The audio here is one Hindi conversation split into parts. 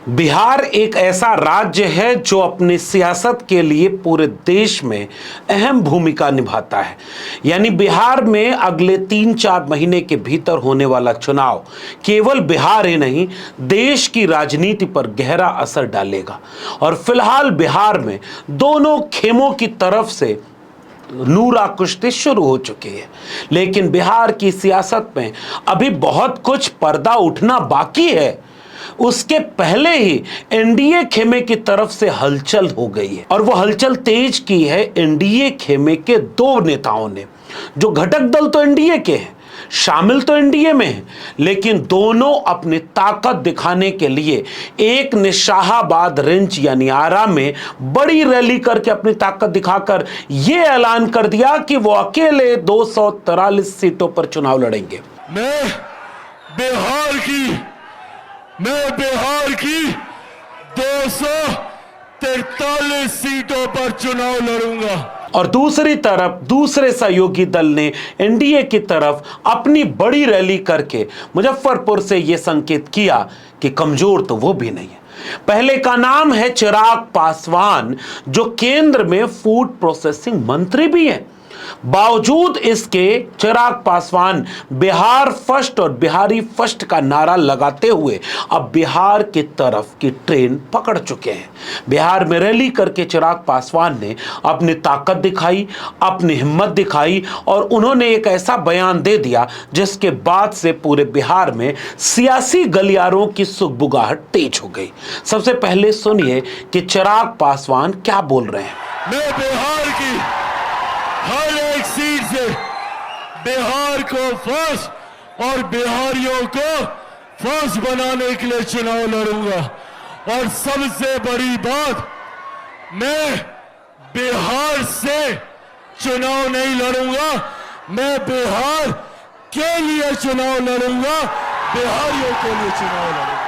बिहार एक ऐसा राज्य है जो अपनी सियासत के लिए पूरे देश में अहम भूमिका निभाता है। यानी बिहार में अगले 3-4 महीने के भीतर होने वाला चुनाव केवल बिहार ही नहीं, देश की राजनीति पर गहरा असर डालेगा। और फिलहाल बिहार में दोनों खेमों की तरफ से नूरा कुश्ती शुरू हो चुकी है, लेकिन बिहार की सियासत में अभी बहुत कुछ पर्दा उठना बाकी है। उसके पहले ही एनडीए खेमे की तरफ से हलचल हो गई है, और वो हलचल तेज की है एनडीए खेमे के दो नेताओं ने, जो घटक दल तो एनडीए के हैं, शामिल तो एनडीए में हैं, लेकिन दोनों अपनी ताकत दिखाने के लिए एक ने शाहाबाद रेंज यानी आरा में बड़ी रैली करके अपनी ताकत दिखाकर यह ऐलान कर दिया कि वो अकेले 243 सीटों पर चुनाव लड़ेंगे। मैं बिहार की 243 सीटों पर चुनाव लड़ूंगा। और दूसरी तरफ दूसरे सहयोगी दल ने एनडीए की तरफ अपनी बड़ी रैली करके मुजफ्फरपुर से यह संकेत किया कि कमजोर तो वो भी नहीं है। पहले का नाम है चिराग पासवान, जो केंद्र में फूड प्रोसेसिंग मंत्री भी हैं। बावजूद इसके चिराग पासवान बिहार फर्स्ट और बिहारी फर्स्ट का नारा लगाते हुए अब बिहार की तरफ की ट्रेन पकड़ चुके हैं। बिहार में रैली करके चिराग पासवान ने अपनी ताकत दिखाई, अपनी हिम्मत दिखाई, और उन्होंने एक ऐसा बयान दे दिया जिसके बाद से पूरे बिहार में सियासी गलियारों की सुगबुगाहट तेज हो गई। सबसे पहले सुनिए कि चिराग पासवान क्या बोल रहे हैं। मैं बिहार की हर एक सीट से बिहार को फर्स्ट और बिहारियों को फर्स्ट बनाने के लिए चुनाव लड़ूंगा। और सबसे बड़ी बात, मैं बिहार से चुनाव नहीं लड़ूंगा, मैं बिहार के लिए चुनाव लड़ूंगा, बिहारियों के लिए चुनाव लड़ूंगा।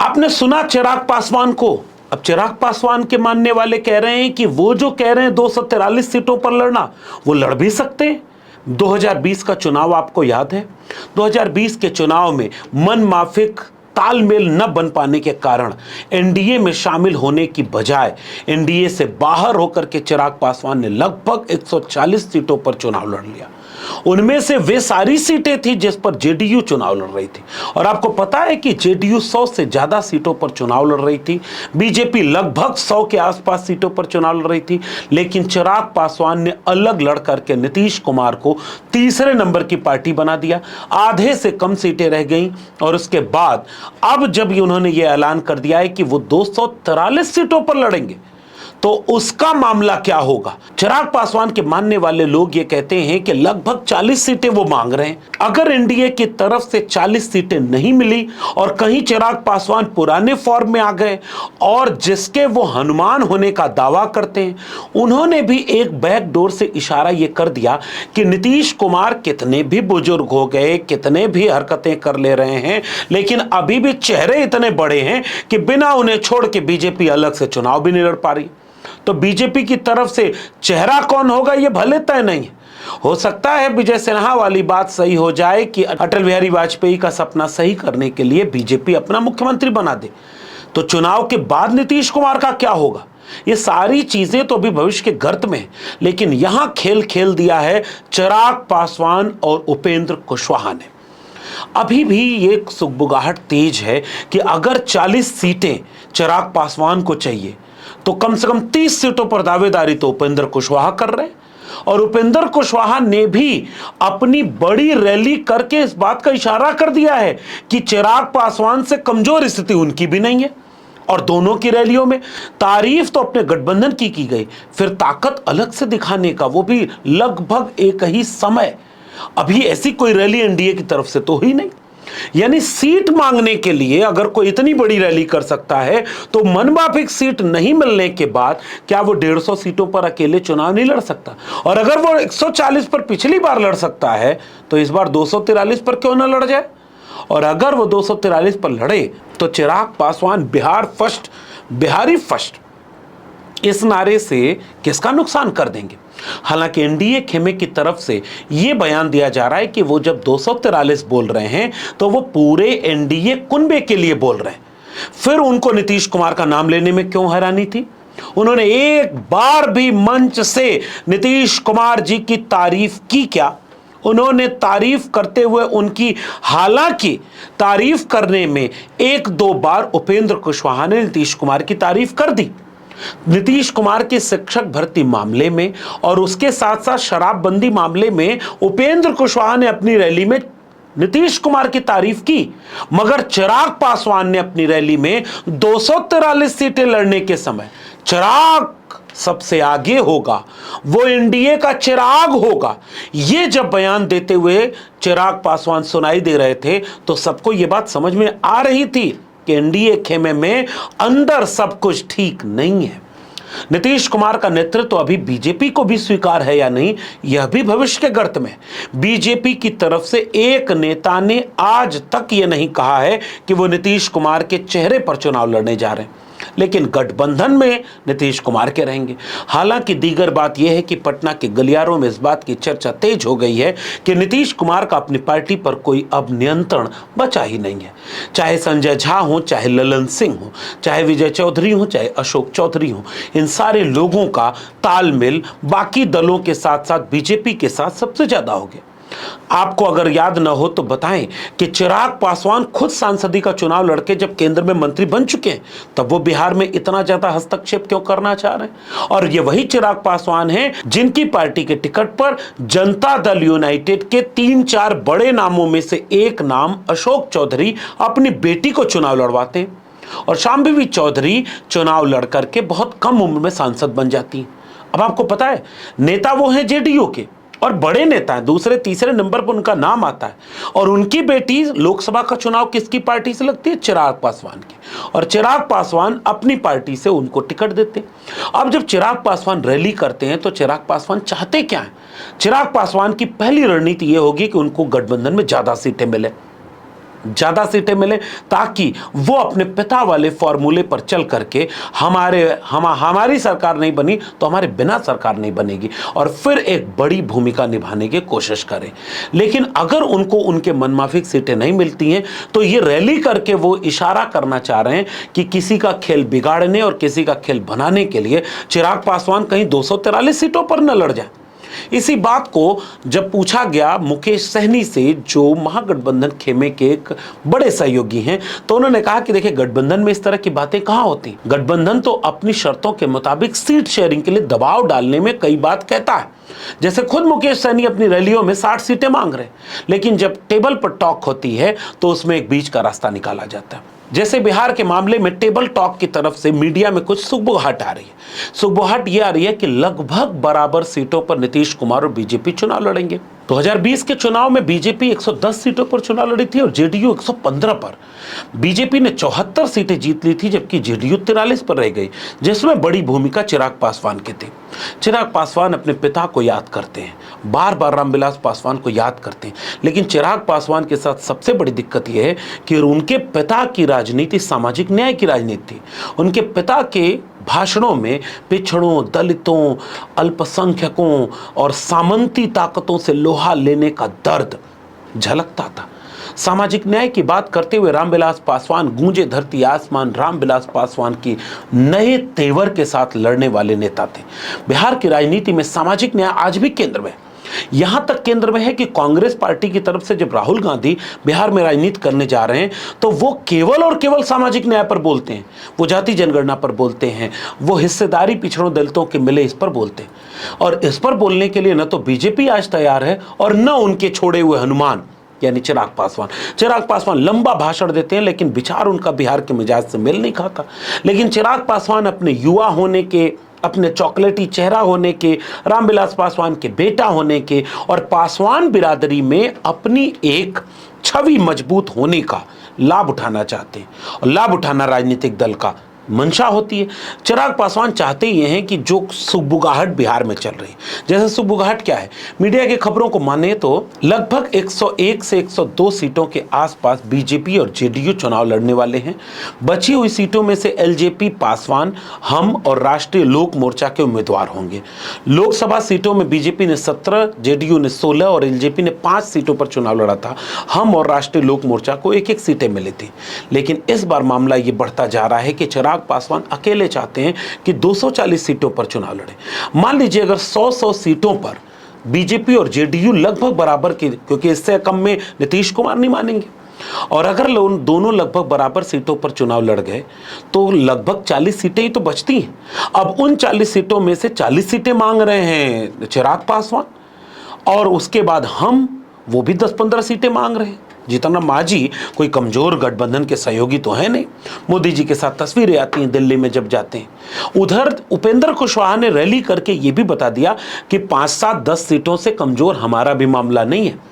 आपने सुना चिराग पासवान को। अब चिराग पासवान के मानने वाले कह रहे हैं कि वो जो कह रहे हैं 243 सीटों पर लड़ना, वो लड़ भी सकते हैं। 2020 का चुनाव आपको याद है। 2020 के चुनाव में मनमाफिक तालमेल न बन पाने के कारण एनडीए में शामिल होने की बजाय एनडीए से बाहर होकर के चिराग पासवान ने लगभग 140 सीटों पर चुनाव लड़ लिया। उनमें से वे सारी सीटें थी जिस पर जेडीयू चुनाव लड़ रही थी। और आपको पता है कि जेडीयू 100 से ज्यादा सीटों पर चुनाव लड़ रही थी, बीजेपी लगभग 100 के आसपास सीटों पर चुनाव लड़ रही थी। लेकिन चिराग पासवान ने अलग लड़ करके नीतीश कुमार को तीसरे नंबर की पार्टी बना दिया, आधे से कम सीटें रह गईं। और उसके बाद अब जब उन्होंने ये ऐलान कर दिया है कि वो 243 सीटों पर लड़ेंगे, तो उसका मामला क्या होगा। चिराग पासवान के मानने वाले लोग ये कहते हैं कि लगभग 40 सीटें वो मांग रहे हैं। अगर एनडीए की तरफ से 40 सीटें नहीं मिली और कहीं चिराग पासवान पुराने फॉर्म में आ गए, और जिसके वो हनुमान होने का दावा करते हैं, उन्होंने भी एक बैकडोर से इशारा ये कर दिया कि नीतीश कुमार कितने भी बुजुर्ग हो गए, कितने भी हरकतें कर ले रहे हैं, लेकिन अभी भी चेहरे इतने बड़े हैं कि बिना उन्हें छोड़ के बीजेपी अलग से चुनाव भी नहीं लड़ पा रही। तो बीजेपी की तरफ से चेहरा कौन होगा ये भले तय नहीं है। हो सकता है विजय सिन्हा वाली बात सही हो जाए कि अटल बिहारी वाजपेयी का सपना सही करने के लिए बीजेपी अपना मुख्यमंत्री बना दे। तो चुनाव के बाद नीतीश कुमार का क्या होगा, ये सारी चीजें तो अभी भविष्य के गर्त में है। लेकिन यहां खेल खेल दिया है चिराग पासवान और उपेंद्र कुशवाहा ने। अभी भी ये सुगबुगाहट तेज है कि अगर 40 सीटें चिराग पासवान को चाहिए, तो कम से कम 30 सीटों पर दावेदारी तो उपेंद्र कुशवाहा कर रहे हैं। और उपेंद्र कुशवाहा ने भी अपनी बड़ी रैली करके इस बात का इशारा कर दिया है कि चिराग पासवान से कमजोर स्थिति उनकी भी नहीं है। और दोनों की रैलियों में तारीफ तो अपने गठबंधन की गई, फिर ताकत अलग से दिखाने का, वो भी लगभग एक ही समय। अभी ऐसी कोई रैली एनडीए की तरफ से तो ही नहीं। यानी सीट मांगने के लिए अगर कोई इतनी बड़ी रैली कर सकता है, तो मनमाफिक सीट नहीं मिलने के बाद क्या वो 150 सीटों पर अकेले चुनाव नहीं लड़ सकता। और अगर वो 140 पर पिछली बार लड़ सकता है, तो इस बार 243 पर क्यों ना लड़ जाए। और अगर वो 243 पर लड़े, तो चिराग पासवान बिहार फर्स्ट, बिहारी फर्स्ट, इस नारे से किसका नुकसान कर देंगे। हालांकि एनडीए खेमे की तरफ से यह बयान दिया जा रहा है कि वो जब 243 बोल रहे हैं तो वो पूरे एनडीए कुनबे के लिए बोल रहे हैं। फिर उनको नीतीश कुमार का नाम लेने में क्यों हैरानी थी? उन्होंने एक बार भी मंच से नीतीश कुमार जी की तारीफ की क्या? उन्होंने तारीफ करते हुए उनकी, हालांकि तारीफ करने में एक दो बार उपेंद्र कुशवाहा ने नीतीश कुमार की तारीफ कर दी। नीतीश कुमार के शिक्षक भर्ती मामले में और उसके साथ साथ शराबबंदी मामले में उपेंद्र कुशवाहा ने अपनी रैली में नीतीश कुमार की तारीफ की, मगर चिराग पासवान ने अपनी रैली में 243 सीटें लड़ने के समय चिराग सबसे आगे होगा, वो एनडीए का चिराग होगा, ये जब बयान देते हुए चिराग पासवान सुनाई दे रहे थे तो सबको ये बात समझ में आ रही थी कि एनडीए खेमे में अंदर सब कुछ ठीक नहीं है। नीतीश कुमार का नेतृत्व तो अभी बीजेपी को भी स्वीकार है या नहीं, यह भी भविष्य के गर्त में। बीजेपी की तरफ से एक नेता ने आज तक यह नहीं कहा है कि वो नीतीश कुमार के चेहरे पर चुनाव लड़ने जा रहे हैं, लेकिन गठबंधन में नीतीश कुमार के रहेंगे। हालांकि दीगर बात यह है कि पटना के गलियारों में इस बात की चर्चा तेज हो गई है कि नीतीश कुमार का अपनी पार्टी पर कोई अब नियंत्रण बचा ही नहीं है। चाहे संजय झा हो, चाहे ललन सिंह हो, चाहे विजय चौधरी हो, चाहे अशोक चौधरी हो, इन सारे लोगों का तालमेल बाकी दलों के साथ साथ बीजेपी के साथ सबसे ज्यादा हो गया। आपको अगर याद न हो तो बताएं कि चिराग पासवान खुद सांसदी का चुनाव लड़के जब केंद्र में मंत्री बन चुके हैं, तब वो बिहार में इतना ज्यादा हस्तक्षेप क्यों करना चाह रहे हैं? और ये वही चिराग पासवान हैं जिनकी पार्टी के टिकट पर जनता दल यूनाइटेड के 3-4 बड़े नामों में से एक नाम अशोक चौधरी अपनी बेटी को चुनाव लड़वाते हैं, और शांभवी चौधरी चुनाव लड़कर के बहुत कम उम्र में सांसद बन जाती हैं। अब आपको पता है, नेता वो हैं जेडीयू के और बड़े नेता हैं, दूसरे तीसरे नंबर पर उनका नाम आता है, और उनकी बेटी लोकसभा का चुनाव किसकी पार्टी से लगती है? चिराग पासवान की, और चिराग पासवान अपनी पार्टी से उनको टिकट देते हैं। अब जब चिराग पासवान रैली करते हैं तो चिराग पासवान चाहते क्या है? चिराग पासवान की पहली रणनीति यह होगी कि उनको गठबंधन में ज्यादा सीटें मिले, ताकि वो अपने पिता वाले फॉर्मूले पर चल करके हमारी सरकार नहीं बनी तो हमारे बिना सरकार नहीं बनेगी, और फिर एक बड़ी भूमिका निभाने की कोशिश करें। लेकिन अगर उनको उनके मनमाफिक सीटें नहीं मिलती हैं तो ये रैली करके वो इशारा करना चाह रहे हैं कि किसी का खेल बिगाड़ने और किसी का खेल बनाने के लिए चिराग पासवान कहीं 243 सीटों पर न लड़ जाए। इसी बात को जब पूछा गया मुकेश सहनी से, जो महागठबंधन खेमे के एक बड़े सहयोगी हैं, तो उन्होंने कहा कि देखिए, गठबंधन में इस तरह की बातें कहां होती। गठबंधन तो अपनी शर्तों के मुताबिक सीट शेयरिंग के लिए दबाव डालने में कई बात कहता है। जैसे खुद मुकेश सहनी अपनी रैलियों में 60 सीटें मांग रहे हैं, लेकिन जब टेबल पर टॉक होती है तो उसमें एक बीच का रास्ता निकाला जाता है। जैसे बिहार के मामले में टेबल टॉक की तरफ से मीडिया में कुछ सुगबुगाहट आ रही है। सुगबुगाहट ये आ रही है कि लगभग बराबर सीटों पर नीतीश कुमार और बीजेपी चुनाव लड़ेंगे। 2020 के चुनाव में बीजेपी 110 सीटों पर चुनाव लड़ी थी और जेडीयू 115 पर। बीजेपी ने 74 सीटें जीत ली थी, जबकि जेडीयू 43 पर रह गई, जिसमें बड़ी भूमिका चिराग पासवान की थी। चिराग पासवान अपने पिता को याद करते हैं, बार बार रामविलास पासवान को याद करते हैं, लेकिन चिराग पासवान के साथ सबसे बड़ी दिक्कत यह है कि उनके पिता की राजनीति सामाजिक न्याय की राजनीति थी। उनके पिता के भाषणों में पिछड़ों, दलितों, अल्पसंख्यकों और सामंती ताकतों से लोहा लेने का दर्द झलकता था। सामाजिक न्याय की बात करते हुए रामविलास पासवान गूंजे धरती आसमान रामविलास पासवान की नए तेवर के साथ लड़ने वाले नेता थे। बिहार की राजनीति में सामाजिक न्याय आज भी केंद्र में है। यहां तक केंद्र में है कि कांग्रेस पार्टी की तरफ से जब राहुल गांधी बिहार में राजनीति करने जा रहे हैं तो वो केवल और केवल सामाजिक न्याय पर बोलते हैं, वो जाति जनगणना पर बोलते हैं, वो हिस्सेदारी पिछड़ों दलितों के मिले इस पर बोलते हैं। और इस पर बोलने के लिए न तो बीजेपी आज तैयार है और न उनके छोड़े हुए हनुमान यानी चिराग पासवान लंबा भाषण देते हैं, लेकिन विचार उनका बिहार के मिजाज से मेल नहीं खाता। लेकिन चिराग पासवान अपने युवा होने के, अपने चॉकलेटी चेहरा होने के, रामविलास पासवान के बेटा होने के और पासवान बिरादरी में अपनी एक छवि मजबूत होने का लाभ उठाना चाहते हैं। और लाभ उठाना राजनीतिक दल का मंशा होती है। चिराग पासवान चाहते ये हैं कि जो सुगबुगाहट बिहार में चल रही है, जैसे सुगबुगाहट क्या है, मीडिया की खबरों को माने तो लगभग 101 से 102 सीटों के आसपास बीजेपी और जेडीयू चुनाव लड़ने वाले हैं। बची हुई सीटों में से एलजेपी, पासवान, हम और राष्ट्रीय लोक मोर्चा के उम्मीदवार होंगे। लोकसभा सीटों में बीजेपी ने 17, जेडीयू ने 16 और एलजेपी ने 5 सीटों पर चुनाव लड़ा था। हम और राष्ट्रीय लोक मोर्चा को एक एक सीटें मिली थी। लेकिन इस बार मामला ये बढ़ता जा रहा है कि चिराग पासवान अकेले चाहते हैं कि 240 सीटों पर चुनाव लड़े। मान लीजिए अगर 100 सीटों पर बीजेपी और जेडीयू लगभग बराबर की, क्योंकि इससे कम में नीतीश कुमार नहीं मानेंगे, और अगर दोनों लगभग बराबर सीटों पर चुनाव लड़ गए तो लगभग 40 सीटें ही तो बचती हैं। अब उन 40 सीटों में से 40 सीटें मांग रहे हैं चिराग पासवान, और उसके बाद हम वो भी 10-15 सीटें मांग रहे हैं। जीतन राम मांझी कोई कमजोर गठबंधन के सहयोगी तो है नहीं। मोदी जी के साथ तस्वीरें आती हैं दिल्ली में जब जाते हैं। उधर उपेंद्र कुशवाहा ने रैली करके ये भी बता दिया कि 5, 7, 10 सीटों से कमजोर हमारा भी मामला नहीं है।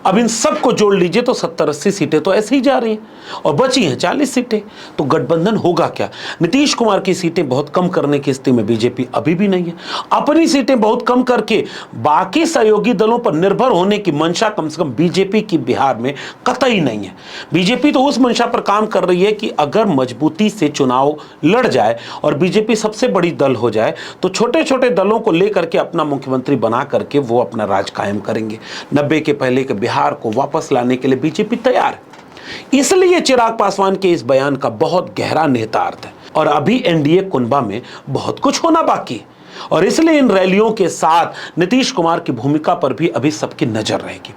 अब इन सब को जोड़ लीजिए तो 70-80 सीटें तो ऐसे ही जा रही हैं और बची हैं 40 सीटें। तो गठबंधन होगा क्या? नीतीश कुमार की सीटें बहुत कम करने की स्थिति में बीजेपी अभी भी नहीं है। अपनी सीटें बहुत कम करके बाकी सहयोगी दलों पर निर्भर होने की मंशा कम से कम बीजेपी की बिहार में कतई नहीं है। बीजेपी तो उस मंशा पर काम कर रही है कि अगर मजबूती से चुनाव लड़ जाए और बीजेपी सबसे बड़ी दल हो जाए तो छोटे छोटे दलों को लेकर के अपना मुख्यमंत्री बना करके वो अपना राज कायम करेंगे। 90 के पहले के बिहार को वापस लाने के लिए बीजेपी तैयार है। इसलिए चिराग पासवान के इस बयान का बहुत गहरा निहितार्थ है और अभी एनडीए कुनबा में बहुत कुछ होना बाकी है और इसलिए इन रैलियों के साथ नीतीश कुमार की भूमिका पर भी अभी सबकी नजर रहेगी।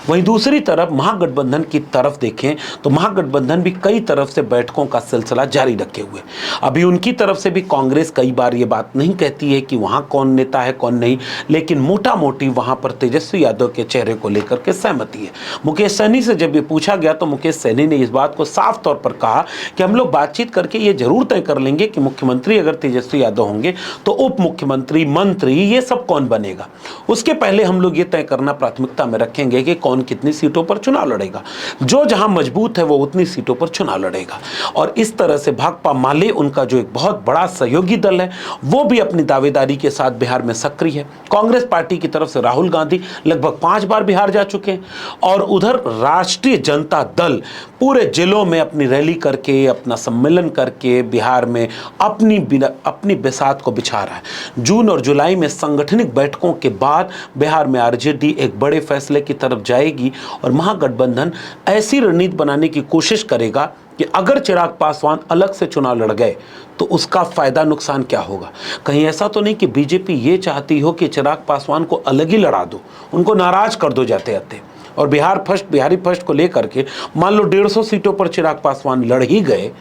वहीं दूसरी तरफ महागठबंधन की तरफ देखें तो महागठबंधन भी कई तरफ से बैठकों का सिलसिला जारी रखे हुए। अभी उनकी तरफ से भी कांग्रेस कई बार ये बात नहीं कहती है कि वहां कौन नेता है कौन नहीं, लेकिन मोटा मोटी वहां पर तेजस्वी यादव के चेहरे को लेकर के सहमति है। मुकेश सहनी से जब ये पूछा गया तो मुकेश सहनी ने इस बात को साफ तौर पर कहा कि हम लोग बातचीत करके ये जरूर तय कर लेंगे कि मुख्यमंत्री अगर तेजस्वी यादव होंगे तो उप मुख्यमंत्री, मंत्री, ये सब कौन बनेगा। उसके पहले हम लोग ये तय करना प्राथमिकता में रखेंगे कि कौन कितनी सीटों पर चुनाव लड़ेगा। जो जहां मजबूत है वो उतनी सीटों पर चुनाव लड़ेगा। और इस तरह से भाकपा माले, उनका जो एक बहुत बड़ा सहयोगी दल है, वो भी अपनी दावेदारी के साथ बिहार में सक्रिय है। कांग्रेस पार्टी की तरफ से राहुल गांधी लगभग 5 बार बिहार जा चुके हैं और उधर राष्ट्रीय जनता दल पूरे जिलों में अपनी रैली करके, अपना सम्मेलन करके बिहार में अपनी बिसात को बिछा रहा है। जून और जुलाई में सांगठनिक बैठकों के बाद बिहार में आरजेडी एक बड़े फैसले की तरफ जाएगी और महागठबंधन ऐसी रणनीति बनाने की कोशिश करेगा कि अगर चिराग पासवान अलग से चुनाव लड़ गए तो उसका फायदा नुकसान क्या होगा। कहीं ऐसा तो नहीं कि बीजेपी ये चाहती हो कि चिराग पासवान को अलग ही लड़ा दो, उनको नाराज कर दो जाते जाते, और बिहारी फर्स्ट को लेकर के मान लो 150 सीटों पर चिराग पासवान लड़ ही गए,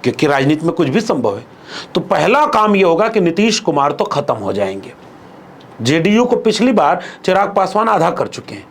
क्योंकि राजनीति में कुछ भी संभव है, तो पहला काम यह होगा कि नीतीश कुमार तो खत्म हो जाएंगे। जेडीयू को पिछली बार चिराग पासवान आधा कर चुके हैं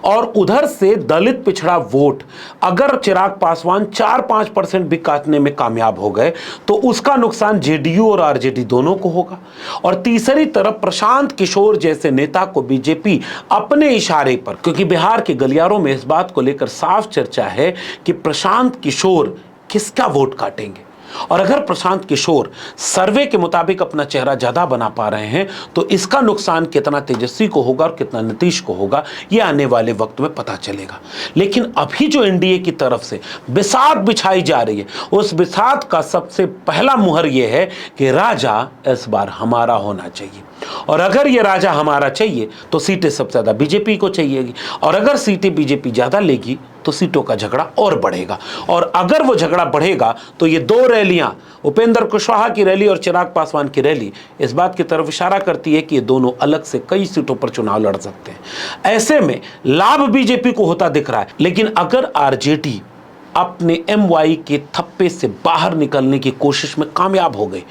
और उधर से दलित पिछड़ा वोट अगर चिराग पासवान 4-5% भी काटने में कामयाब हो गए तो उसका नुकसान जेडीयू और आरजेडी दोनों को होगा। और तीसरी तरफ प्रशांत किशोर जैसे नेता को बीजेपी अपने इशारे पर, क्योंकि बिहार के गलियारों में इस बात को लेकर साफ चर्चा है कि प्रशांत किशोर किसका वोट काटेंगे, और अगर प्रशांत किशोर सर्वे के मुताबिक अपना चेहरा ज्यादा बना पा रहे हैं तो इसका नुकसान कितना तेजस्वी को होगा और कितना नीतीश को होगा, यह आने वाले वक्त में पता चलेगा। लेकिन अभी जो एनडीए की तरफ से बिसात बिछाई जा रही है, उस बिसात का सबसे पहला मुहर यह है कि राजा इस बार हमारा होना चाहिए, और अगर ये राजा हमारा चाहिए तो सीटें सबसे ज्यादा बीजेपी को चाहिएगी, और अगर सीटें बीजेपी ज्यादा लेगी तो सीटों का झगड़ा और बढ़ेगा। और अगर वो झगड़ा बढ़ेगा तो ये 2 रैलियां, उपेंद्र कुशवाहा की रैली और चिराग पासवान की रैली, इस बात की तरफ इशारा करती है कि ये दोनों अलग से कई सीटों पर चुनाव लड़ सकते हैं। ऐसे में लाभ बीजेपी को होता दिख रहा है। लेकिन अगर आरजेडी अपने एमवाई के थप्पे से बाहर निकलने की कोशिश में कामयाब हो गई,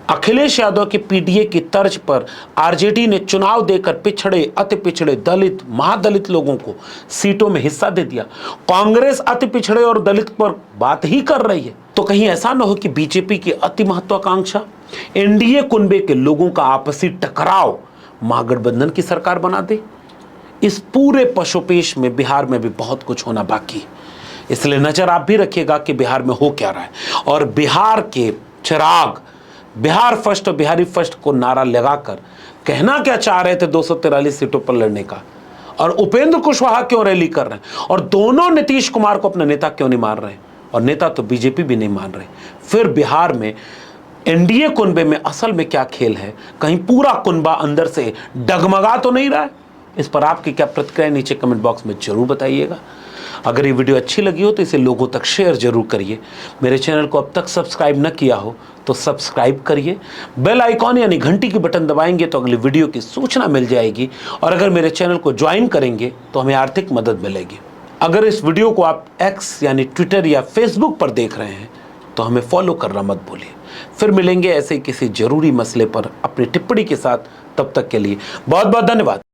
अखिलेश यादव के पीडीए की तर्ज पर आरजेडी ने चुनाव देकर पिछड़े, अति पिछड़े, दलित, महादलित लोगों को सीटों में हिस्सा दे दिया, कांग्रेस अति पिछड़े और दलित पर बात ही कर रही है, तो कहीं ऐसा न हो कि बीजेपी की अति महत्वाकांक्षा एनडीए कुनबे के लोगों का आपसी टकराव महागठबंधन की सरकार बना दे। इस पूरे पशुपेश में बिहार में भी बहुत कुछ होना बाकी है, इसलिए नजर आप भी रखिएगा कि बिहार में हो क्या रहा है। और बिहार के चिराग बिहार फर्स्ट और बिहारी फर्स्ट को नारा लगाकर कहना क्या चाह रहे थे 243 सीटों पर लड़ने का, और उपेंद्र कुशवाहा क्यों रैली कर रहे हैं, और दोनों नीतीश कुमार को अपना नेता क्यों नहीं मान रहे, और नेता तो बीजेपी भी नहीं मान रहे। फिर बिहार में एनडीए कुनबे में असल में क्या खेल है, कहीं पूरा कुनबा अंदर से डगमगा तो नहीं रहा है? इस पर आपकी क्या प्रतिक्रिया नीचे कमेंट बॉक्स में जरूर बताइएगा। अगर ये वीडियो अच्छी लगी हो तो इसे लोगों तक शेयर जरूर करिए। मेरे चैनल को अब तक सब्सक्राइब न किया हो तो सब्सक्राइब करिए, बेल आइकॉन यानी घंटी की बटन दबाएंगे तो अगली वीडियो की सूचना मिल जाएगी, और अगर मेरे चैनल को ज्वाइन करेंगे तो हमें आर्थिक मदद मिलेगी। अगर इस वीडियो को आप एक्स यानी ट्विटर या फेसबुक पर देख रहे हैं तो हमें फॉलो करना मत भूलिए। फिर मिलेंगे ऐसे किसी जरूरी मसले पर अपनी टिप्पणी के साथ, तब तक के लिए बहुत बहुत धन्यवाद।